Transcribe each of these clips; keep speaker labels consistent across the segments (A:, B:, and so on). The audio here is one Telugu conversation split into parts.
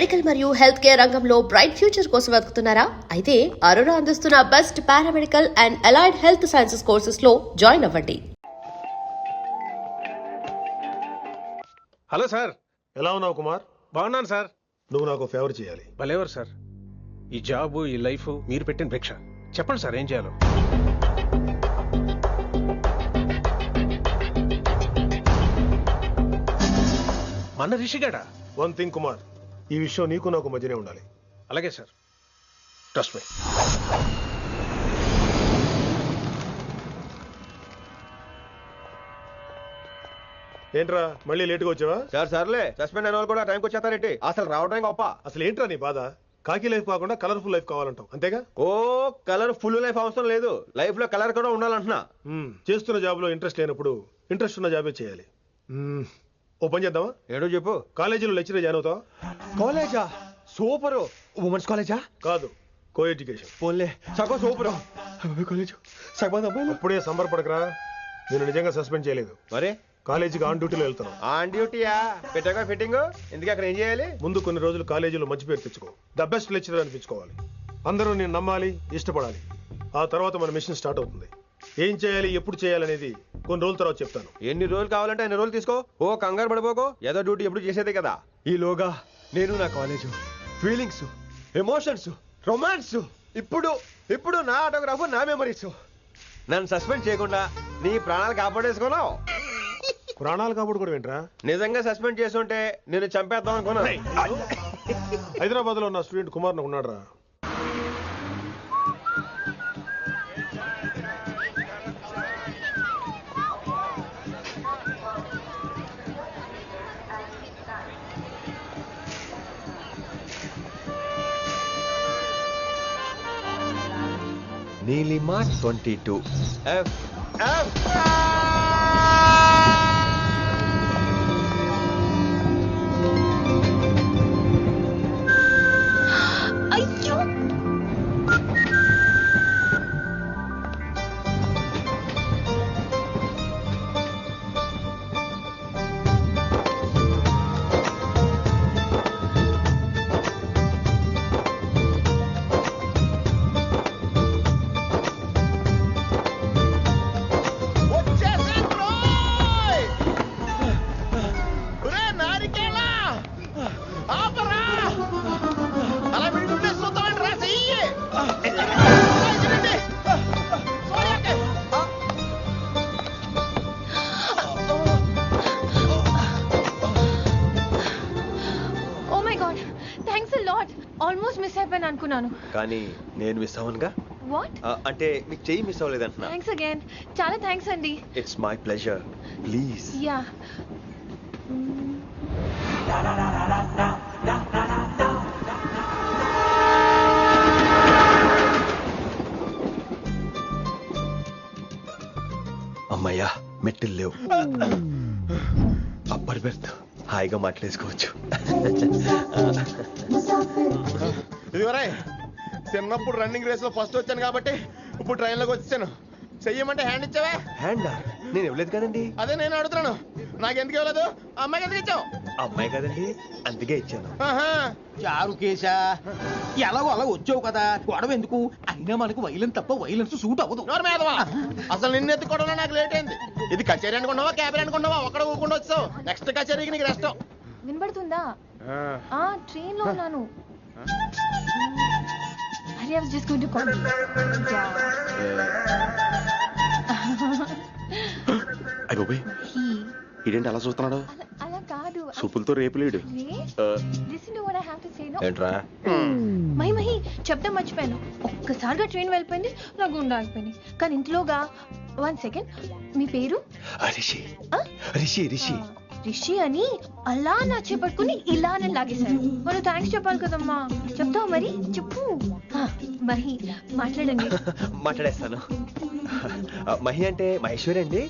A: మెడికల్ మరియు హెల్త్ కేర్ రంగంలో బ్రైట్ ఫ్యూచర్ కోసం వెతుకుతున్నారా? అయితే అరోరా అందిస్తున్న best paramedical and allied health sciences courses లో జాయిన్ అవ్వండి.
B: హలో సార్,
C: ఎలా ఉన్నావు కుమార్?
B: బాగున్నాను సార్.
C: నువ్వు నాకు ఫేవర్ చేయాలి.
B: భలేవారు సార్. ఈ జాబ్, ఈ లైఫ్ మీరు పెట్టిన భిక్ష. చెప్పండి సార్, ఏం చేయాలో. మన రిషిగాడా?
C: వన్ థింగ్ కుమార్, ఈ విషయం నీకు నాకు మధ్యనే ఉండాలి.
B: అలాగే సార్, ట్రస్ట్ మీ.
C: ఏంట్రా మళ్ళీ లేటుగా వచ్చావా?
D: సర్లే, సస్పెండ్ అయిన వాళ్ళు కూడా టైంకి వచ్చేస్తారేంటి? అసలు రావడం గొప్ప.
C: అసలు ఏంట్రా నీ బాధ? కాకి లైఫ్ కాకుండా కలర్ఫుల్ లైఫ్ కావాలంటావు, అంతేగా?
D: ఓ కలర్ ఫుల్ లైఫ్ అవసరం లేదు, లైఫ్ లో కలర్ కూడా ఉండాలంటున్నా.
C: చేస్తున్న జాబ్ లో ఇంట్రెస్ట్ లేనప్పుడు ఇంట్రెస్ట్ ఉన్న జాబే చేయాలి. ఓ పని చేద్దామా?
D: ఏడో చెప్పు.
C: కాలేజీలో లెక్చరర్ జాయిన్ అవుతావా?
D: కాలేజా? సూపర్. ఉమెన్స్ కాలేజా?
C: కాదు, కో ఎడ్యుకేషన్.
D: పోన్లే, సగం సూపర్. కాలేజ్ సగం అబ్బాయిలు.
C: అప్పుడే సంబరపడకరా, నేను నిజంగా సస్పెండ్ చేయలేదు.
D: మరి
C: కాలేజీకి ఆన్ డ్యూటీలో వెళ్తాను.
D: ఆన్ డ్యూటీయా? పెట్టాక ఫిట్టింగ్ ఎందుకు? అక్కడ ఏం చేయాలి?
C: ముందు కొన్ని రోజులు కాలేజీలో మంచి పేరు తెచ్చుకో, ద బెస్ట్ లెక్చరర్ అనిపించుకోవాలి. అందరూ నేను నమ్మాలి, ఇష్టపడాలి. ఆ తర్వాత మన మిషన్ స్టార్ట్ అవుతుంది. ఏం చేయాలి, ఎప్పుడు చేయాలనేది కొన్ని రోజుల తర్వాత చెప్తాను.
D: ఎన్ని రోజులు కావాలంటే అన్ని రోజులు తీసుకో. ఓ కంగారు పడిపోకో, ఏదో డ్యూటీ ఎప్పుడు చేసేదే కదా. ఈలోగా నేను నా కాలేజ్ ఫీలింగ్స్, ఎమోషన్స్, రొమాన్స్, ఇప్పుడు నా ఆటోగ్రాఫ్, నా మెమరీస్. నన్ను సస్పెండ్ చేయకుండా నీ ప్రాణాలు కాపాడేసుకున్నావు.
C: ప్రాణాలు కాపాడు కూడా ఏంట్రా?
D: నిజంగా సస్పెండ్ చేస్తుంటే నేను చంపేద్దాం అనుకున్నా.
C: హైదరాబాద్ లో ఉన్న స్టూడెంట్ కుమార్ ఉన్నాడు రా.
D: నీలిమా 22 F.
E: ఆల్మోస్ట్ మిస్ అయిపోయాను అనుకున్నాను,
D: కానీ నేను మిస్ అవ్వనుగా.
E: వాట్?
D: అంటే మీకు చెయ్యి మిస్ అవ్వలేదంటున్నా.
E: థ్యాంక్స్ అగైన్, చాలా థ్యాంక్స్ అండి.
D: It's my pleasure, please.
E: Yeah.
D: అమ్మయ్యా, మెట్టులు లేవు. అప్పర్ బెర్త్, హాయిగా మాట్లాడేసుకోవచ్చు.
F: ఇదివరే చిన్నప్పుడు రన్నింగ్ రేస్ లో ఫస్ట్ వచ్చాను కాబట్టి ఇప్పుడు ట్రైన్ లోకి వచ్చాను. చెయ్యమంటే హ్యాండ్ ఇచ్చావా?
D: హ్యాండా? నేను ఇవ్వలేదు కదండి.
F: అదే నేను అడుగుతున్నాను, నాకెందుకు ఇవ్వలేదు? అమ్మాయికి ఎందుకు ఇచ్చావు?
D: అమ్మాయి కదండి, అందుకే ఇచ్చాను.
G: చారు కేశా, ఎలాగో అలా వచ్చావు కదా, గొడవ ఎందుకు? అయినా మనకు వైలెన్స్ తప్ప వైలెన్స్ సూట్ అవ్వదు.
F: అసలు నిన్ను ఎత్తుకోవడంలో నాకు లేట్ అయింది. ఇది కచేరీ అనుకున్నావా, క్యాబిన్ అనుకున్నావా? ఒక్కడ ఊకుండా వచ్చావు. నెక్స్ట్ కచేరీకి నీకు రెస్ట్.
E: వినబడుతుందా? ట్రైన్ లో ఉన్నాను. I was just going to call you.
D: ఇదేంటి అలా చూస్తున్నాడు?
E: అలా కాదు,
D: సూపులతో రేపులేడు.
E: Listen to what I have to say, no?
D: ఏంట్రా?
E: మహి చెప్తా మర్చిపోయాను. ఒక్కసారిగా ట్రైన్ వెళ్ళిపోయింది, నా గుండె ఆగిపోయింది. కానీ ఇంట్లోగా 1 సెకండ్, మీ పేరు?
D: రిషి. రిషి రిషి
E: రిషి అని అలా నా చేపట్టుకుని ఇలా అని లాగేశారు. మనం థ్యాంక్స్ చెప్పాలి కదమ్మా. చెప్తావు మరి? చెప్పు. మహి మాట్లాడండి.
D: మాట్లాడేస్తాను. మహి అంటే మహేశ్వరి అండి,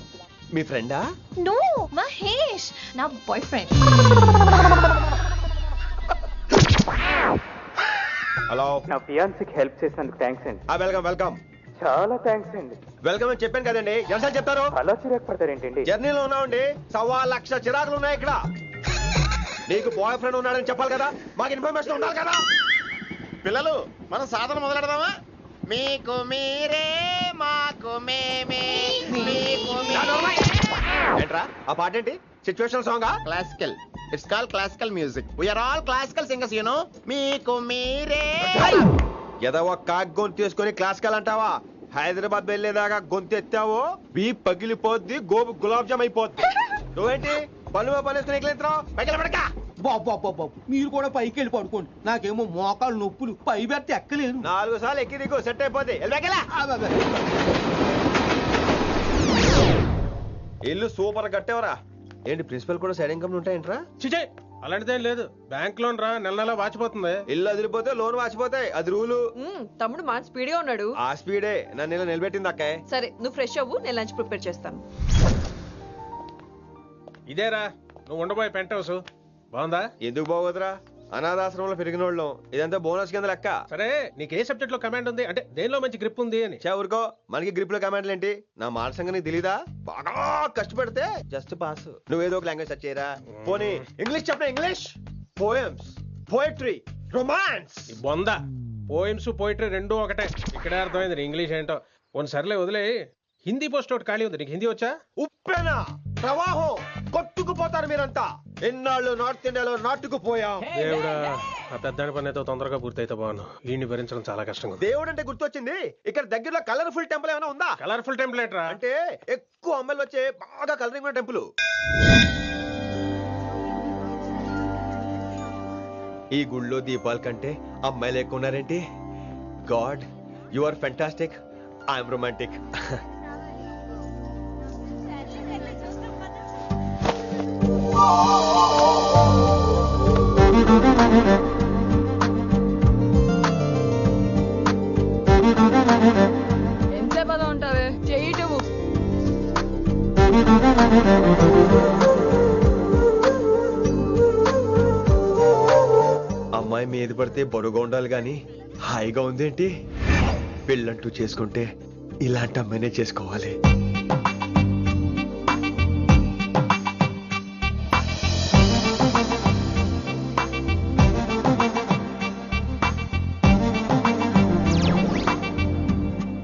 D: మీ ఫ్రెండా?
E: నో, మహేష్ నా బాయ్ ఫ్రెండ్.
D: హలో,
H: నా ఫియాన్సీకి హెల్ప్ చేసినందుకు థ్యాంక్స్ అండి.
D: Welcome welcome.
H: చాలా థ్యాంక్స్ అండి.
D: వెల్కమ్ అని చెప్పాను కదండి, ఎన్నిసార్లు చెప్తారు?
H: అలా చిరాకు పడతారేంటండి?
D: జర్నీలో ఉన్నామండి, 1.25 లక్ష చిరాకులు ఉన్నాయి ఇక్కడ. నీకు బాయ్ ఫ్రెండ్ ఉన్నాడని చెప్పాలి కదా, మాకు ఇన్ఫర్మేషన్ ఉండాలి కదా.
F: పిల్లలు మనం సాధన మొదలెడదామా? మీకు మీరే మాకు మేమే మీకు
D: ఏంట్రా ఆ పాట ఏంటి? సిచ్యువేషన్ సాంగా?
F: Classical. It's call classical music. We're all classical singers you know. మీకు మీరే.
D: ఏదో ఒక కాక్ గొంతు తీసుకొని క్లాసికల్ అంటావా? హైదరాబాద్ వెళ్ళేదాకా గొంతు ఎత్తావో బీ పగిలిపోద్ది, గోబు గులాబ్ జామ్ అయిపోద్ది. నువ్వేంటి పళ్ళు పనేసుకుని ఎక్కలేస్తున్నావు? పైకి పడక.
G: బాబు మీరు కూడా పైకి వెళ్ళి పడుకోండి, నాకేమో మోకాలు నొప్పులు, పై బెర్త ఎక్కలేను.
D: 4 సార్లు ఎక్కి దిగు, సెట్ అయిపోద్ది. ఇల్లు సూపర్ కట్టేవరా. ఏంటి ప్రిన్సిపల్ కూడా సైడ్ ఇన్కమ్ ఉంటాయంట్రా?
B: చిచే అలాంటిదేం లేదు. బ్యాంక్ లోన్ రా, నెల నెల వాచిపోతుంది.
D: ఇల్లు అదిరిపోతే లోన్ వాచిపోతాయి, అది రూలు.
I: తమ్ముడు మా స్పీడ్ గా ఉన్నాడు.
D: ఆ స్పీడే నన్ను ఇలా నిలబెట్టింది అక్కాయ్.
I: సరే నువ్వు ఫ్రెష్ అవ్వు, నేను లంచ్ ప్రిపేర్ చేస్తాను.
B: ఇదేరా నువ్వు ఉండబోయే పెంట్ హౌస్. బాగుందా?
D: ఎందుకు బాగోదురా, అనాథాశ్రమంలో పెరిగిన వాళ్ళం. ఇదంతా బోనస్ కింద లెక్క.
B: సరే నీకు ఏ సబ్జెక్ట్ లో కమాండ్ ఉంది, అంటే దేనిలో మంచి గ్రిప్ ఉంది అని.
D: ఊరుకో, మనకి గ్రిప్ లో కమాండ్లు ఏంటి? నా మాట సంగతి నీకు తెలీదా? బాగా కష్టపడితే జస్ట్ పాస్. నువ్వేదో ఒక లాంగ్వేజ్ సెర్చ్ చేయరా. పోనీ ఇంగ్లీష్ చెప్పిన ఇంగ్లీష్, పోయమ్స్, పోయట్రీ, రొమాన్స్.
B: ఈ బొంద పోయిమ్స్ పోయిటరీ రెండూ ఒకటే. ఇక్కడే అర్థమైంది ఇంగ్లీష్ ఏంటో. కొన్ని సర్లే వదిలే. హిందీ పోస్ట్ ఒకటి ఖాళీ ఉంది, నీకు హిందీ వచ్చా?
D: ఉప్పెనా ప్రవాహం కొట్టుకుపోతారు మీరంతా. ఎన్నాళ్ళు నార్త్ ఇండియాలో నాటుకుపోయాం.
B: దేవుడా, ఆ పెద్దాని పని అయితే తొందరగా పూర్తయితే బాగున్నాను. వీడిని భరించడం చాలా కష్టంగా ఉంది.
D: దేవుడు అంటే గుర్తొచ్చింది, ఇక్కడ దగ్గరలో కలర్ఫుల్ టెంపుల్ ఏమైనా ఉందా?
B: కలర్ఫుల్ టెంప్లెట్ రా.
D: అంటే ఎక్కువ అమ్మాయిలు వచ్చే బాగా కలరింగ్ ఉన్న టెంపుల్. ఈ గుళ్ళో దీపాల కంటే అమ్మాయిలు ఎక్కువ ఉన్నారేంటి? God, you are fantastic, I'm romantic.
I: ఎంతసేపు పద ఉంటావే, చెయ్యి.
D: అమ్మాయి మీద పడితే బరువుగా ఉండాలి గాని హాయిగా ఉందేంటి? పెళ్ళంటూ చేసుకుంటే ఇలాంటి అమ్మాయినే చేసుకోవాలి.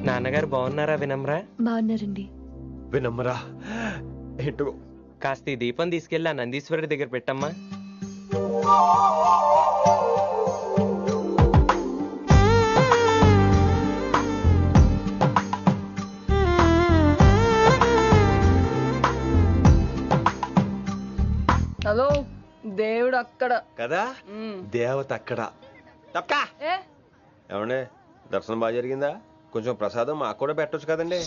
J: నాన్నగారు బాగున్నారా వినమ్రా?
E: బాగున్నారండి.
D: వినమ్రా ఏంటో
J: కాస్త ఈ దీపం తీసుకెళ్ళి ఆ నందీశ్వరుడి దగ్గర పెట్టమ్మా.
I: హలో, దేవుడు అక్కడ
D: కదా, దేవత అక్కడ. తప్పకా ఏమండే, దర్శనం బాగా జరిగిందా? కొంచెం ప్రసాదం మాకు కూడా పెట్టొచ్చు కదండి.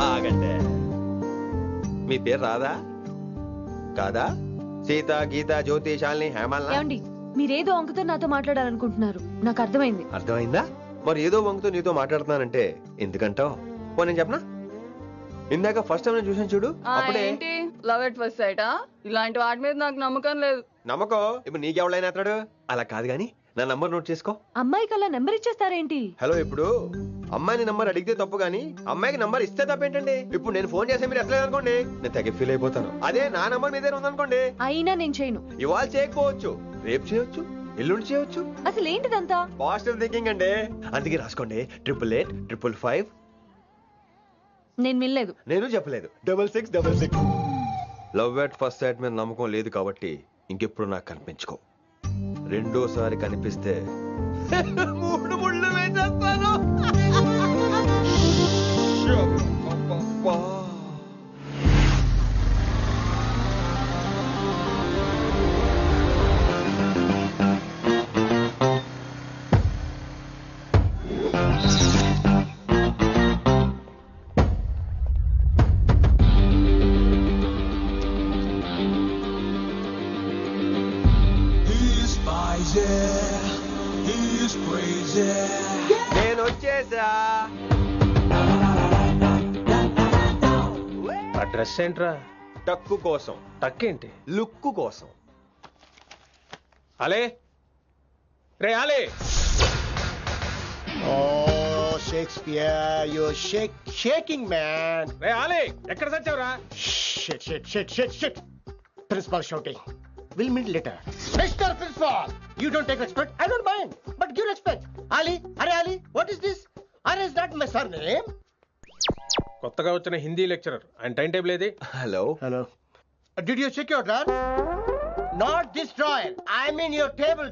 D: ఆగండి, మీ పేరు రాదా కాదా? సీత, గీత, జ్యోతి, శాలిని, హేమల్.
E: ఏమండి, మీరేదో అంకుతో నాతో మాట్లాడాలనుకుంటున్నారు, నాకు అర్థమైంది.
D: అర్థమైందా? మరి ఏదో వంగుతో నీతో మాట్లాడుతున్నానంటే ఎందుకంటావు? పో నేను చెప్పనా? ఇందాక ఫస్ట్ టైం నేను చూసాను చూడు, అప్పుడే
I: లవ్ ఎట్ ఫస్ట్ సైట్. ఇలాంటి వాటి మీద నాకు నమ్మకం లేదు.
D: నమ్మకం ఇప్పుడు నీకెవడైనా అతడు? అలా కాదు గాని నా నంబర్ నోట్ చేసుకో.
E: అమ్మాయికి అలా నెంబర్ ఇచ్చేస్తారేంటి?
D: హలో, ఇప్పుడు అమ్మాయిని నంబర్ అడిగితే తప్పు గానీ అమ్మాయికి నంబర్ ఇస్తే తప్పేంటండి? ఇప్పుడు నేను ఫోన్ చేస్తే మీరు ఎట్లేదు అనుకోండి, నేను తెగ ఫీల్ అయిపోతాను. అదే నా నంబర్ మీదే ఉందనుకోండి,
E: అయినా నేను చేయను.
D: ఇవాళ చేయకపోవచ్చు, రేపు చేయొచ్చు, ఎల్లుండి చేయొచ్చు.
E: అసలు ఏంటిదంతా?
D: పాజిటివ్ థింకింగ్ అండి. అందుకే రాసుకోండి 888-555.
E: నేను వినలేదు.
D: నేను చెప్పలేదు 6666. లవ్ ఎట్ ఫస్ట్ సైట్ మీద నమ్మకం లేదు కాబట్టి ఇంకెప్పుడు నాకు కనిపించుకో. రెండోసారి కనిపిస్తే 3 ముళ్ళు వేసేస్తాను. నేను వచ్చేసా.
B: ఆ డ్రెస్ ఏంట్రా?
D: టక్కు కోసం.
B: టక్కేంటి?
D: లుక్కు కోసం.
B: అలే రే ఆలే.
F: Shakespeare, you shaking man.
B: రే ఆలే, ఎక్కడ చచ్చావురా?
F: Shit principal shouting. We'll meet later. Mr. Principal, you don't take respect. I don't mind, but give respect. Ali, Are Ali, what is this? Are is not my surname.
B: కొత్తగా వచ్చిన హిందీ లెక్చరర్ ఆయన టైం టేబుల్ ఏది?
D: Hello
F: Hello. Did you check your drawer? Not this drawer. I mean your table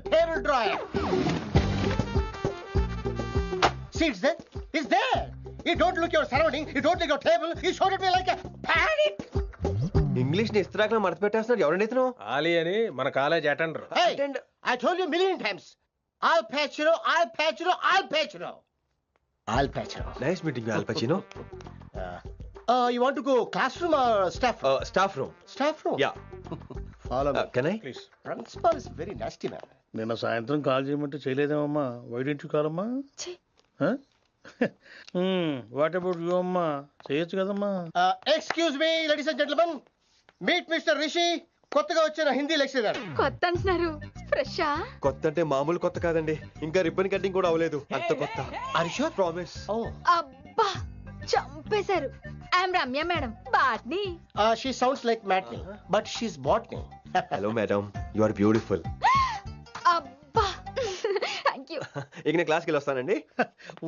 F: drawer. See, it's there. It's there. You don't look your surrounding. You don't look your table. You showed at me like a panic.
D: English ని ఇస్త్రాకులో మడత పెట్టేస్తున్నాడు. ఎవరండి ఇతను?
B: ఆలీ అని మన college attender.
F: Hey, I told you a million times. I'll patch you. I'll patch you. I'll patch you. I'll patch you.
D: Nice meeting all పచినో.
F: You want to go classroom or staff room?
D: Staff room.
F: Staff room.
D: Yeah.
F: Follow me.
D: Can I?
B: Please.
F: Principal is very nasty man.
G: నిన్న సాయంత్రం కాల్ చేయమంటే చేయలేదేమమ్మా? వై డోంట్ యు కాల్ అమ్మా? వాట్ అబౌట్ యు అమ్మా? చేయొచ్చు కదమ్మా.
F: Excuse me, ladies and gentlemen. Meet Mr. Rishi. కొత్తగా వచ్చిన హిందీ లెక్చరర్.
E: కొత్త అంటున్నారు, ఫ్రెషా?
D: కొత్త అంటే మామూలు కొత్త కాదండి, ఇంకా రిబ్బన్ కటింగ్ కూడా అవ్వలేదు, అంత కొత్త.
F: Are you sure?
D: ప్రామిస్.
E: అబ్బా చంపేశారు. I'm Ramya madam, botany.
F: She sounds like Matney, but she's botany.
D: Hello madam, you are beautiful.
E: అబ్బా థ్యాంక్ యూ.
D: ఇక నేను క్లాస్కి వెళ్ళి వస్తానండి.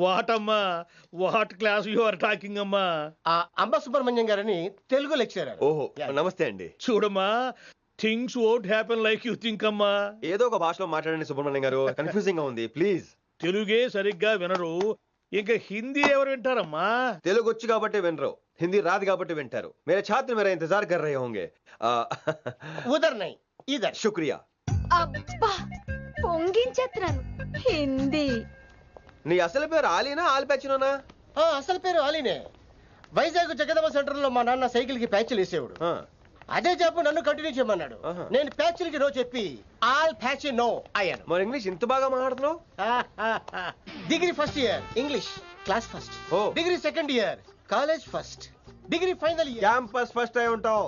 G: వాట్ అమ్మా, what class you are talking అమ్మా?
F: అంబ సుబ్రహ్మణ్యం గారని తెలుగు లెక్చరర్.
D: ఓహో నమస్తే అండి.
G: చూడమ్మా, things won't happen like you think అమ్మా.
D: ఏదో ఒక భాషలో మాట్లాడండి సుబ్రహ్మణ్యం గారు, కన్ఫ్యూజింగ్ గా ఉంది ప్లీజ్.
G: తెలుగే సరిగ్గా వినరు, ఇంకా హిందీ ఎవరు వింటారమ్మా?
D: తెలుగు వచ్చు కాబట్టి వినరు, హిందీ రాదు కాబట్టి వింటారు. मेरे छात्र मेरा इंतजार कर रहे होंगे.
F: ఉదర్ నై ఇదర్.
D: శుక్రియా.
E: అబ్బా పొంగించేస్తున్నాను. హిందీ.
D: నీ అసలు పేరు ఆలీనా ఆల్పచ్చినోనా?
F: అసలు పేరు అలీనే. వైజాగ్ జగదమ్మ సెంటర్ లో మా నాన్న సైకిల్ కి ప్యాచ్లు వేసేవాడు. అదే చెప్పు నన్ను కంటిన్యూ చేయమన్నాడు. నేను ప్యాచ్లకి నో చెప్పి ఆల్ ప్యాచ్ నో అయ్యాను.
D: మరి ఇంగ్లీష్ ఇంత బాగా మాట్లాడుతున్నావు?
F: Degree first year English class first.
D: ఓ.
F: Degree second year college first. Degree final year
D: campus first అయి ఉంటావు.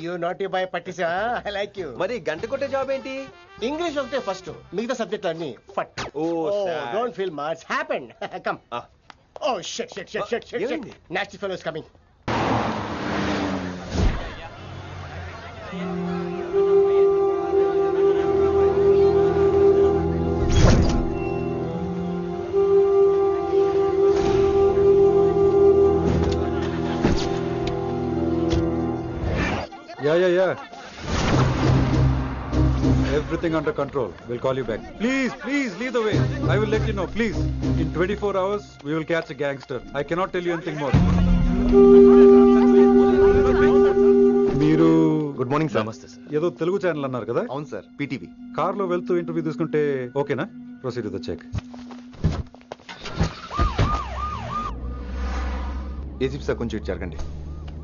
F: యూ నాట్ యూ బై పట్టిసా. I like you.
D: మరి గంట కొట్టే జాబ్ ఏంటి?
F: ఇంగ్లీష్ ఒకటే ఫస్ట్, మిగతా సబ్జెక్ట్ అన్ని ఫట్. Don't feel much happen. Come. Oh shut shut shut shut shut shut. Nasty fellows coming.
K: Yeah. Everything under control. We'll call you back. Please, lead the way. I will let you know, please. In 24 hours, we will catch a gangster. I cannot tell you anything more. మీరు
D: గుడ్ మార్నింగ్ సార్. నమస్తే సార్.
K: ఏదో తెలుగు ఛానల్ అన్నారు కదా?
D: అవును సార్, పీటీవీ.
K: కార్లో వెళ్తూ ఇంటర్వ్యూ తీసుకుంటే ఓకేనా? Proceed with the check.
D: ACP sir కొంచెం ఇటు జరగండి.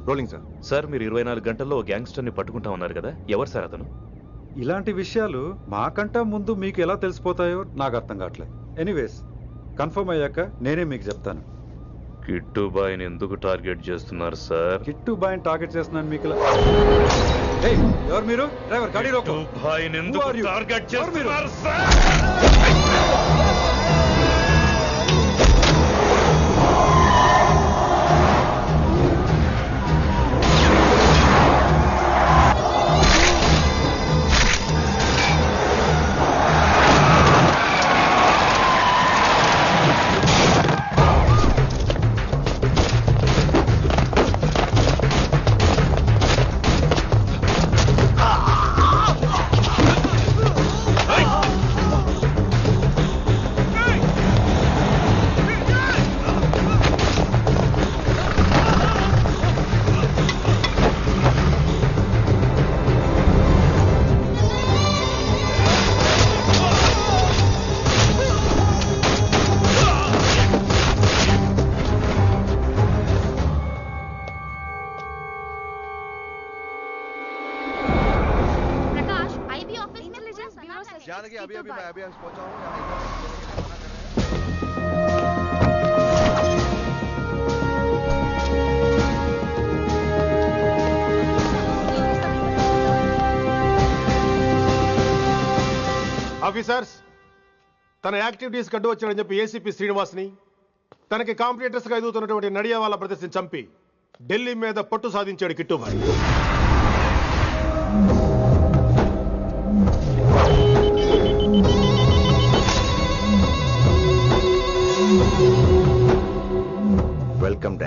D: Rolling sir.
L: సార్ మీరు 24 గంటల్లో గ్యాంగ్స్టర్ ని పట్టుకుంటా ఉన్నారు కదా, ఎవరు సార్ అతను?
K: ఇలాంటి విషయాలు మాకంటా ముందు మీకు ఎలా తెలిసిపోతాయో నాకు అర్థం కావట్లేదు. ఎనీవేస్ కన్ఫర్మ్ అయ్యాక నేనే మీకు చెప్తాను.
L: కిట్టుబాయిని ఎందుకు టార్గెట్ చేస్తున్నారు సార్?
K: కిట్టుబాయిని టార్గెట్ చేస్తున్నాను మీకు. ఏయ్, ఎవరు మీరు? డ్రైవర్ గాడి రోకో.
L: కిట్టుబాయిని ఎందుకు టార్గెట్ చేస్తున్నారు సార్?
D: जानकी अभी मैं पहुंचा हूं.
C: ఆఫీసర్స్, తన యాక్టివిటీస్ కడ్డు వచ్చాడని చెప్పి ఏసీపీ శ్రీనివాస్ని, తనకి కాంపిటేటర్స్ గా ఎదుగుతున్నటువంటి నడియావాలా బ్రదర్స్ ని చంపి ఢిల్లీ మీద పట్టు సాధించాడు కిట్టుబాయి.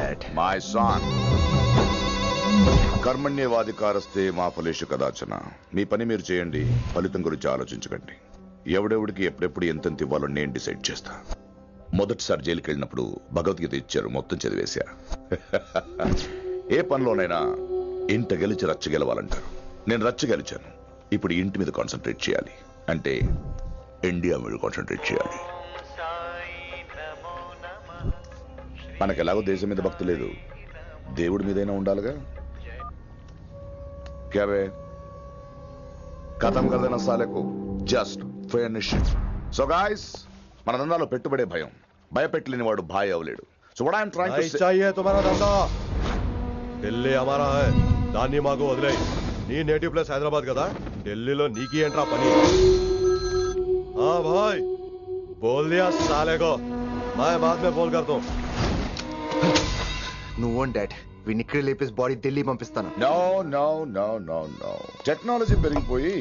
D: డాడ్.
M: మై సాన్, కర్మణ్యవాధికారస్తే మా ఫలేషు కదాచన. మీ పని మీరు చేయండి, ఫలితం గురించి ఆలోచించకండి. ఎవడెవడికి ఎప్పుడెప్పుడు ఎంతెంత ఇవ్వాలో నేను డిసైడ్ చేస్తా. మొదటిసారి జైలుకి వెళ్ళినప్పుడు భగవద్గీత ఇచ్చారు, మొత్తం చదివేశా. ఏ పనిలోనైనా ఇంట గెలిచి రచ్చ గెలవాలంటారు. నేను రచ్చ గెలిచాను. ఇప్పుడు ఇంటి మీద కాన్సన్ట్రేట్ చేయాలి, అంటే ఇండియా మీద కాన్సన్ట్రేట్ చేయాలి. మనకు ఎలాగో దేశం మీద భక్తి లేదు, దేవుడి మీదైనా ఉండాలిగా. క్యాబే కథం కదన సాలకు జస్ట్ ఫినిష్. సో గాయ్స్, మన దందాలో పెట్టుబడే భయం. భయపెట్టలేని వాడు భాయ్ అవలేడు. So what I'm trying to say,
D: चाहिए तुम्हारा धंधा. ఢిల్లీ हमारा है. దాన్ని మాకు వదిలేయ్. నీ నేటివ్ ప్లేస్ హైదరాబాద్ కదా, ఢిల్లీలో నీకి ఏంట్రా పని? हाँ भाई, बोल दिया साले को. मैं बाद में फोन करता हूँ.
N: నువ్వు డాడ్ వీడిని ఇక్కడ లేపేసి బాడీ ఢిల్లీ పంపిస్తాను.
M: No no no no no. Technology పెరిగిపోయి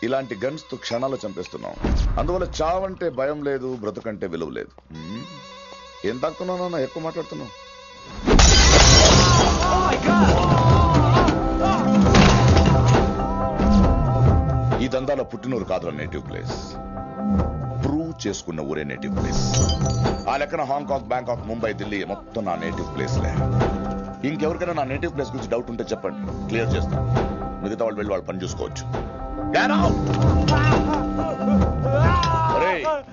M: ఇలాంటి గన్స్ తో క్షణాలు చంపేస్తున్నాం. అందువల్ల చావంటే భయం లేదు, బ్రతుకంటే విలువ లేదు. ఏం తాకుతున్నావు? ఎక్కువ మాట్లాడుతున్నావు. ఈ దందాలో పుట్టినూరు కాదు నేటివ్ ప్లేస్, ప్రూవ్ చేసుకున్న ఊరే నేటివ్ ప్లేస్. ఆ లెక్కన హాంకాంగ్, బ్యాంకాక్, ముంబై, ఢిల్లీ మొత్తం నా నేటివ్ ప్లేస్లే. ఇంకెవరికైనా నా నేటివ్ ప్లేస్ గురించి డౌట్ ఉంటే చెప్పండి, క్లియర్ చేస్తాను. మిగతా వాళ్ళు వెళ్ళి వాళ్ళు పని చూసుకోవచ్చు.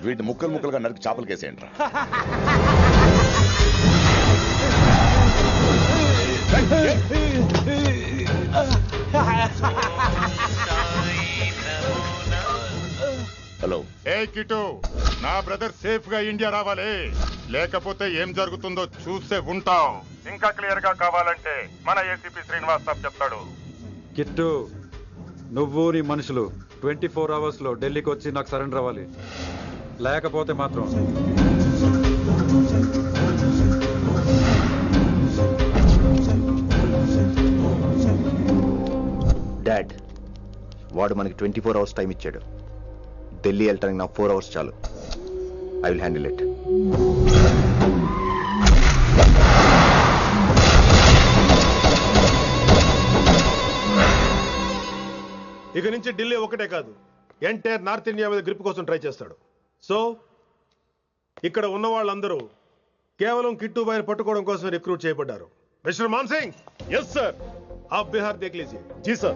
M: వీటిని ముక్కలు ముక్కలుగా నరికి చేపలు కేసేయండి రా. హలో.
O: ఏ కిటు, నా బ్రదర్ సేఫ్ గా ఇండియా రావాలి, లేకపోతే ఏం జరుగుతుందో చూసే ఉంటాం. ఇంకా క్లియర్ గా కావాలంటే మన ఏసీపీ శ్రీనివాస్ సాబ్ చెప్తాడు.
K: కిట్టు, నువ్వు నీ మనుషులు 24 hours లో ఢిల్లీకి వచ్చి నాకు సరెండర్ అవ్వాలి. లేకపోతే మాత్రం
N: డాడ్ వాడు మనకి 24 hours టైం ఇచ్చాడు. ఢిల్లీ వెళ్ళటానికి నాకు 4 hours చాలు. I will handle it.
C: ఇక నుంచి ఢిల్లీ ఒకటే కాదు, ఎంటైర్ నార్త్ ఇండియా మీద గ్రిప్ కోసం ట్రై చేస్తాడు. సో ఇక్కడ ఉన్న వాళ్ళందరూ కేవలం కిట్టుబాయిని పట్టుకోవడం కోసం రిక్రూట్ చేయబడ్డారు. Mister Maan Singh.
D: Yes sir.
C: आप बिहार देख लीजिए.
D: जी sir.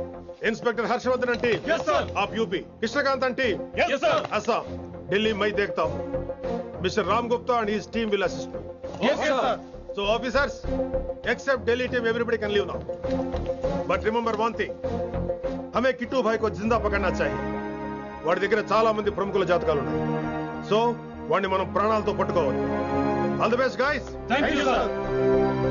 C: Inspector Harshvardhan team.
D: Yes sir.
C: आप UP. Krishnakant team.
D: Yes sir.
C: Assam. Delhi मैं देखता हूँ. Mister Ram Gupta and his team will assist me.
D: Yes sir.
C: So officers, except Delhi team, everybody can leave now. But remember one thing, हमें किट्टू भाई को जिंदा पकड़ना चाहिए. వాడి దగ్గర చాలా మంది ప్రముఖుల జాతకాలు ఉన్నాయి. సో వాడిని మనం ప్రాణాలతో పట్టుకోవాలి. All the best guys.
D: Thank you sir.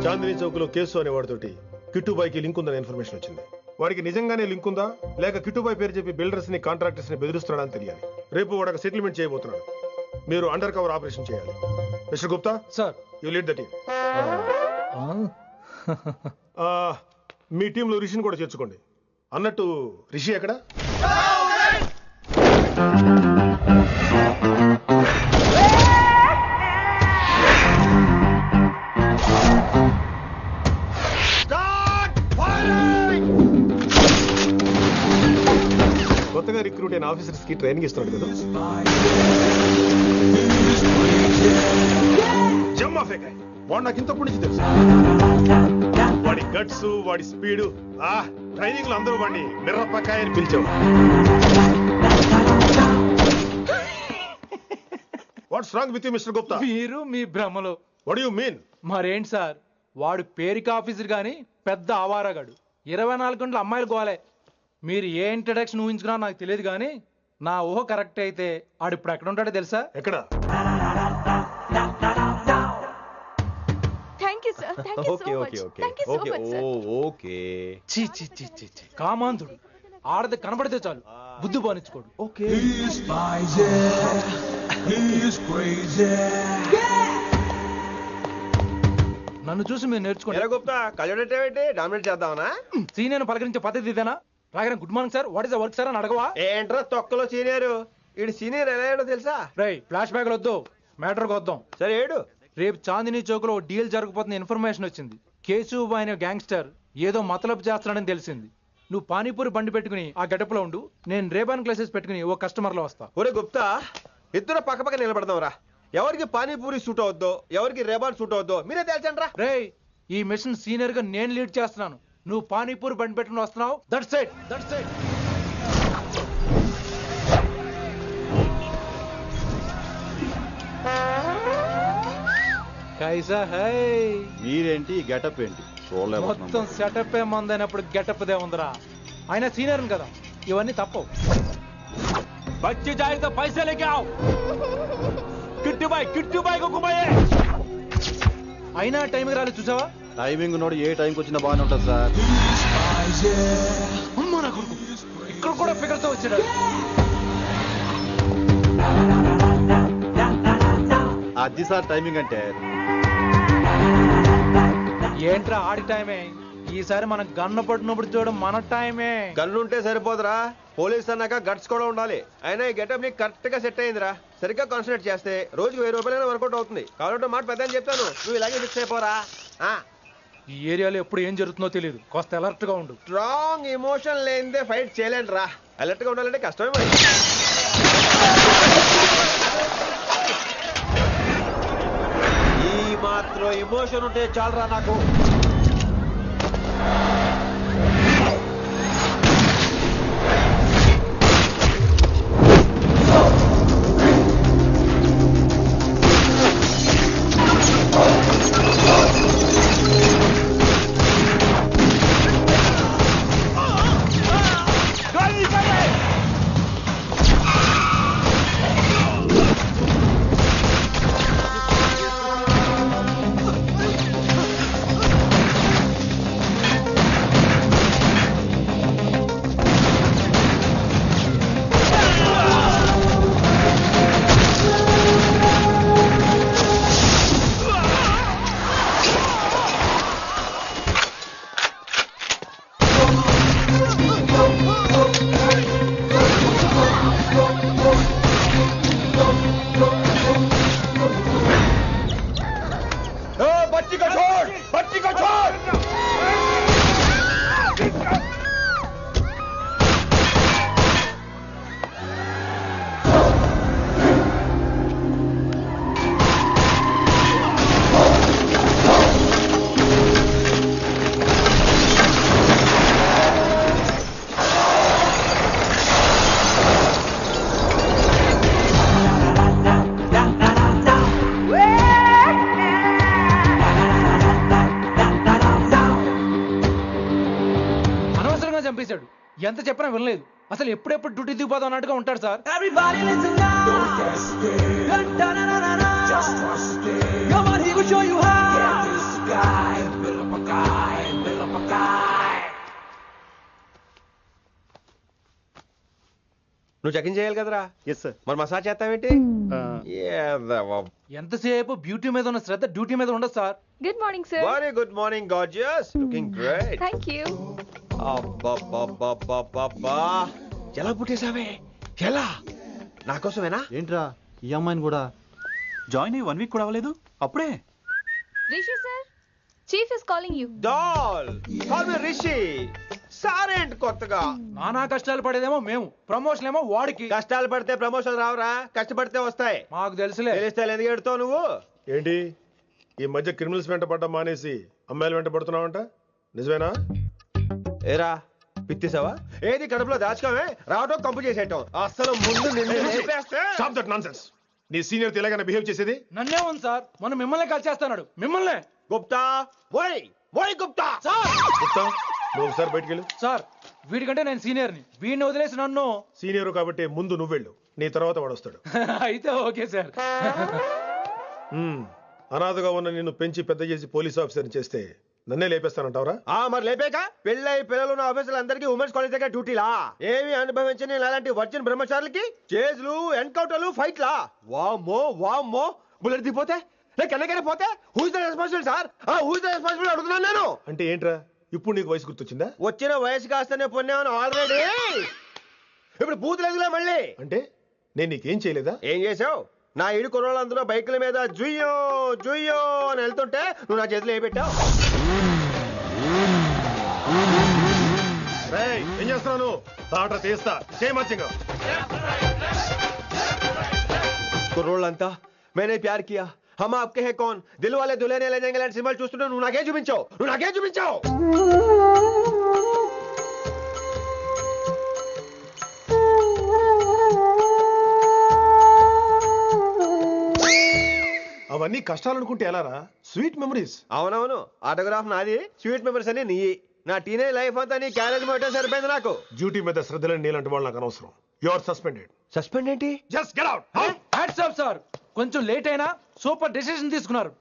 C: Chandni Chowk లో కేసు అనే వాడితోటి కిట్టుబాయికి లింక్ ఉందనే ఇన్ఫర్మేషన్ వచ్చింది. వాడికి నిజంగానే లింక్ ఉందా లేక కిట్టుబాయి పేరు చెప్పి బిల్డర్స్ ని కాంట్రాక్టర్స్ ని బెదిరిస్తున్నాడని తెలియాలి. రేపు వాడు ఒక సెటిల్మెంట్ చేయబోతున్నాడు. మీరు అండర్ కవర్ ఆపరేషన్ చేయాలి. Mister Gupta sir, you lead the team. మీ టీంలో రిషిని కూడా చేర్చుకోండి. అన్నట్టు రిషి ఎక్కడ? కొత్తగా రిక్రూట్ అయిన ఆఫీసర్స్ కి ట్రైనింగ్ ఇస్తున్నాడు కదా. జమ్మా ఫేకాయ్. వాడు నాకు ఇంతప్పటి నుంచి తెలుసు. వాడి గట్స్, వాడి స్పీడు, ట్రైనింగ్ లో అందరూ వాడిని మిర్రపకాయ అని పిలిచావు. What's wrong with you mister Gupta?
P: మీరు మీ భ్రమలో.
C: What you mean?
P: మరేంటి సార్, వాడు పేరుకి ఆఫీసర్ గాని పెద్ద ఆవారగాడు. 24 గంటలు అమ్మాయిలు గోలే. మీరు ఏ ఇంట్రడక్షన్ ఊహించుకున్నా నాకు తెలియదు కానీ నా ఊహ కరెక్ట్ అయితే ఆడు ఇప్పుడు ఎక్కడ ఉంటాడో తెలుసా?
C: ఎక్కడ?
P: కామాంధుడు. ఆడది కనబడితే చాలు బుద్ధి బానిచ్చుకోడు. నన్ను చూసి మీరు నేర్చుకోండి.
D: డామినేట్ చేద్దామనా?
P: సీనియర్ పలకరించే పద్ధతి ఇదేనా? రాగానే good morning sir, what is the work sir అని అడగవా?
D: ఏంట్రా తొక్కలో సీనియర్? ఈడు సీనియర్ ఎలా ఏడో తెలుసా?
P: రై ఫ్లాష్ బ్యాక్ వద్దు, మ్యాటర్ వద్దాం.
D: సరే ఏడు.
P: రేపు చాందినీ చౌక్లో ఓ డీల్ జరగబోతున్న ఇన్ఫర్మేషన్ వచ్చింది. కేశూబాయ్ అనే గ్యాంగ్స్టర్ ఏదో మతలబు చేస్తున్నాడని తెలిసింది. నువ్వు పానీపూరి బండి పెట్టుకుని ఆ గడపలో ఉండు, నేను రేబాన్ గ్లాసెస్ పెట్టుకుని ఓ కస్టమర్లో వస్తా.
D: ఒరే గుప్తా, ఇద్దరు పక్క పక్క నిలబడదాం రా. ఎవరికి పానీపూరి సూట్ అవుద్దో, ఎవరికి రేబాన్ సూట్ అవుద్దో మీరే తేల్చండి రా.
P: రే, ఈ మిషన్ సీనియర్ గా నేను లీడ్ చేస్తున్నాను. నువ్వు పానీపూరి బండి పెట్టుకుని వస్తున్నావు. That's it. కైసా హై.
K: మీరేంటి గెటప్ ఏంటి?
P: మొత్తం సెటప్ ఏ మందైనప్పుడు గెటప్ దే ఉందిరా. ఆయన సీనియర్ కదా, ఇవన్నీ తప్పవు. బచ్చి జాయితో పైసా లేకే ఆవ్. కిట్టు బాయ్ కో కుమాయే. అయినా టైంకి రాలేదు చూసావా?
K: టైమింగ్ నోడు ఏ టైంకి వచ్చినా బాగానే ఉంటుంది సార్.
P: అమ్మా నా కొడుకు, ఇక్కడ కూడా ఫిగర్ తో వచ్చాడు.
K: అది సార్ టైమింగ్ అంటే.
P: ఏంట్రా ఆడి టైమే? ఈసారి మనం గన్ను పట్టినప్పుడు చూడడం మన టైమే.
D: గన్ను ఉంటే సరిపోదురా, పోలీస్ అన్నాక గట్స్ కూడా ఉండాలి. అయినా ఈ గెటప్ నీకు కరెక్ట్ గా సెట్ అయిందిరా. సరిగ్గా కాన్సన్ట్రేట్ చేస్తే రోజుకి 1000 రూపాయలైనా వర్కౌట్ అవుతుంది. కాబట్టి మాట పెద్ద అని చెప్తాను, నువ్వు ఇలాగే ఫిక్స్ అయిపోరా.
P: ఈ ఏరియాలో ఎప్పుడు ఏం జరుగుతుందో తెలియదు, కాస్త అలర్ట్ గా ఉండు.
D: స్ట్రాంగ్ ఎమోషన్ లేనిదే ఫైట్ చేయలేండి రా. అలర్ట్ గా ఉండాలంటే కష్టమే మరి. ఈ మాత్రం ఎమోషన్ ఉంటే చాలరా నాకు.
P: చంపేశాడు. ఎంత చెప్పినా వినలేదు. అసలు ఎప్పుడెప్పుడు డ్యూటీ దిగిపోదాం అన్నట్టుగా ఉంటాడు సార్.
D: నువ్వు చెకింగ్ చేయాలి కదరా?
K: Yes sir.
D: మరి మసాజ్ చేస్తావేంటి?
P: ఎంతసేపు బ్యూటీ మీద ఉన్న శ్రద్ధ డ్యూటీ మీద ఉండదు sir.
E: Good morning sir.
D: Very good morning gorgeous, looking great.
E: Thank you.
D: అబ్బబ్బబ్బబ్బబ్బా, ఎలా పుట్టేసావే? ఎలా? నా కోసమేనా?
K: ఏంట్రా ఈ అమ్మాయిని కూడా జాయిన్ అయ్యి 1 వీక్ కూడా అవ్వలేదు అప్పుడే?
E: Rishi sir, chief is calling you.
D: Doll call me Rishi. సారేంటి కొత్తగా?
P: నానా కష్టాలు పడేదేమో మేము, ప్రమోషన్ ఏమో వాడికి.
D: కష్టాలు పడితే ప్రమోషన్ రావురా, కష్టపడితే వస్తాయి.
P: మాకు తెలుసులే.
D: తెలిస్తే ఎందుకు ఎడుతావు నువ్వు?
C: ఏంటి ఈ మధ్య క్రిమినల్స్ వెంట పడ్డం మానేసి అమ్మాయిలు వెంట పడుతున్నావంట, నిజమేనా?
D: ఏరా పిత్తిసావా? ఏది కడుపులో దాచుకోవే, రావటం కంపు చేసేయటం. అసలు ముందు
C: స్టాప్ దట్ నాన్సెన్స్. నీ సీనియర్ తెలంగాణ బిహేవ్ చేసేది
P: నన్నే ఉంది సార్. మనం మిమ్మల్ని కాల్ చేస్తున్నాడు. మిమ్మల్ని
D: గుప్తా ఓయ్ ఓయ్ గుప్తా.
P: సార్
C: గుప్తా, నువ్వు ఒకసారి బయటికి వెళ్ళు.
P: సార్, వీడికంటే నేను సీనియర్ని, వీడిని వదిలేసి నన్ను.
C: సీనియర్ కాబట్టి ముందు నువ్వు వెళ్ళు, నీ తర్వాత వాడు వస్తాడు.
P: అయితే ఓకే సార్.
C: అనాథగా ఉన్న నిన్ను పెంచి పెద్ద చేసి పోలీస్ ఆఫీసర్ని చేస్తే నన్నే లేపేస్తానంటావరా?
D: మరి లేపాక పెళ్ళై పిల్లలు ఉన్న ఆఫీసులు అందరికీ ఉమెన్స్ కాలేజ్ దగ్గర డ్యూటీలా? ఏమి అనుభవించని అలాంటి వర్జిన్ బ్రహ్మచారులకి చేజ్లు, ఎన్కౌంటర్లు, ఫైట్లా? వామ్మో వామ్మో, బుల్లెట్ దిగిపోతే లేక ఎన్నకైనా పోతే who is the responsible sir? Who is the responsible అడుగుతున్నాను నేను.
C: అంటే ఏంట్రా, ఇప్పుడు నీకు వయసు గుర్తొచ్చిందా?
D: వచ్చిన వయసు కాస్తనే పొన్నాను ఆల్రెడీ. ఇప్పుడు బూతులేదులే మళ్ళీ.
C: అంటే నేను నీకేం చేయలేదా?
D: ఏం చేసావు? నా ఈడు కుర్రోళ్ళందరూ బైకుల మీద జుయ్యో జుయ్యో అని వెళ్తుంటే నువ్వు నా చేతిలో ఏ పెట్టావు?
C: రేయ్, ఏం చేస్తున్నాను? తాట తీస్తా చేయమచ్చంగా.
D: కుర్రోళ్ళంతా మేనే ప్యార్ కియా హమ్ ఆప్కే హై కౌన్ దిల్ వాలే దుల్హనే లే జాయేంగే లాంటి సింబల్ చూస్తుంటే నువ్వు నాకే చూపించావు.
C: అవన్నీ కష్టాలు అనుకుంటే ఎలారా? Sweet memories.
D: అవునవును, ఆటోగ్రాఫ్ నాది, స్వీట్ మెమరీస్ అని నీ. నా టీనేజ్ లైఫ్ అంతా నీ క్యారేజ్ మొట్టే సరిపోయింది నాకు.
C: డ్యూటీ మీద శ్రద్ధలేని నీలాంటి వాళ్ళు నాకు అనవసరం. You are suspended.
D: సస్పెండ్ ఏంటి?
C: Just get out.
P: Hats off sir, కొంచెం లేట్ అయినా సూపర్ డెసిషన్ తీసుకున్నారు.